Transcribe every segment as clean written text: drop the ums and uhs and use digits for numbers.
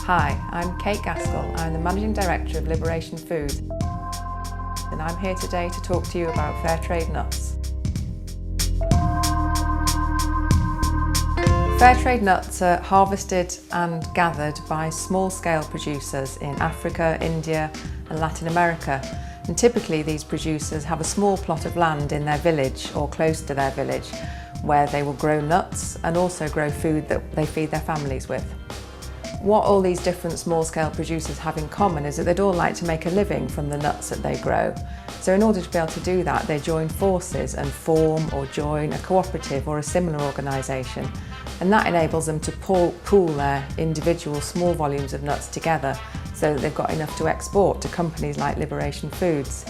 Hi, I'm Kate Gaskell. I'm the Managing Director of Liberation Foods, and I'm here today to talk to you about fair trade nuts. Fair trade nuts are harvested and gathered by small-scale producers in Africa, India and Latin America. And typically these producers have a small plot of land in their village or close to their village where they will grow nuts and also grow food that they feed their families with. What all these different small-scale producers have in common is that they'd all like to make a living from the nuts that they grow. So in order to be able to do that, they join forces and form or join a cooperative or a similar organisation. And that enables them to pool their individual small volumes of nuts together so that they've got enough to export to companies like Liberation Foods.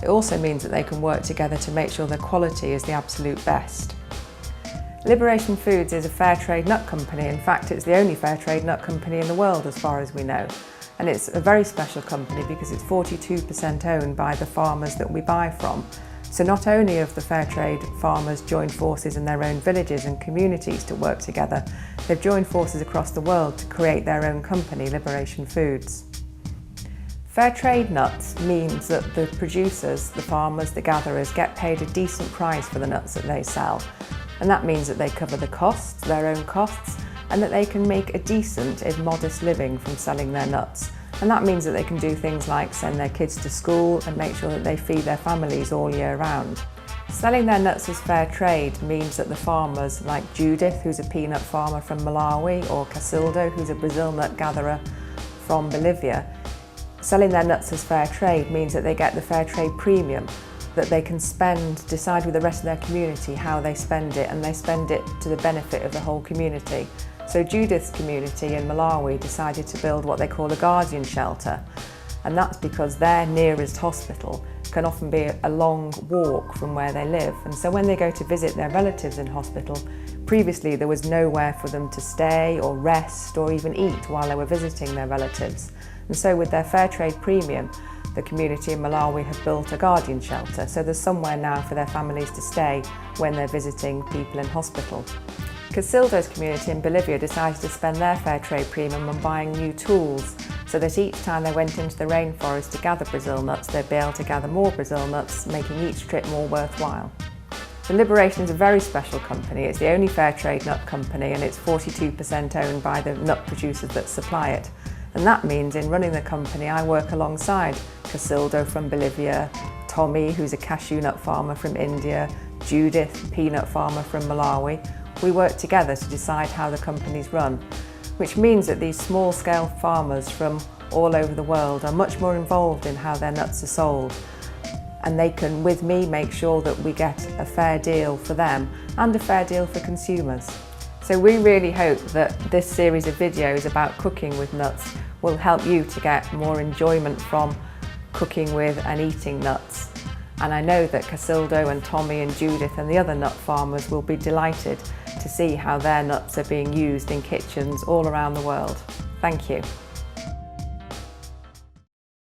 It also means that they can work together to make sure their quality is the absolute best. Liberation Foods is a fair trade nut company. In fact, it's the only fair trade nut company in the world as far as we know. And it's a very special company because it's 42% owned by the farmers that we buy from. So not only have the fair trade farmers joined forces in their own villages and communities to work together, they've joined forces across the world to create their own company, Liberation Foods. Fair trade nuts means that the producers, the farmers, the gatherers get paid a decent price for the nuts that they sell. And that means that they cover the costs, their own costs, and that they can make a decent, if modest, living from selling their nuts. And that means that they can do things like send their kids to school and make sure that they feed their families all year round. Selling their nuts as fair trade means that the farmers like Judith, who's a peanut farmer from Malawi, or Casildo, who's a Brazil nut gatherer from Bolivia, selling their nuts as fair trade means that they get the fair trade premium that they can decide with the rest of their community how they spend it, and they spend it to the benefit of the whole community. So Judith's community in Malawi decided to build what they call a guardian shelter, and that's because their nearest hospital can often be a long walk from where they live. And so when they go to visit their relatives in hospital, previously there was nowhere for them to stay or rest or even eat while they were visiting their relatives. And so with their fair trade premium, the community in Malawi have built a guardian shelter, so there's somewhere now for their families to stay when they're visiting people in hospital. Casildo's community in Bolivia decided to spend their fair trade premium on buying new tools, so that each time they went into the rainforest to gather Brazil nuts, they'd be able to gather more Brazil nuts, making each trip more worthwhile. The Liberation is a very special company. It's the only fair trade nut company, and it's 42% owned by the nut producers that supply it. And that means in running the company I work alongside Casildo from Bolivia, Tommy, who's a cashew nut farmer from India, Judith, peanut farmer from Malawi. We work together to decide how the company's run, which means that these small-scale farmers from all over the world are much more involved in how their nuts are sold. And they can, with me, make sure that we get a fair deal for them and a fair deal for consumers. So we really hope that this series of videos about cooking with nuts will help you to get more enjoyment from cooking with and eating nuts. And I know that Casildo and Tommy and Judith and the other nut farmers will be delighted to see how their nuts are being used in kitchens all around the world. Thank you.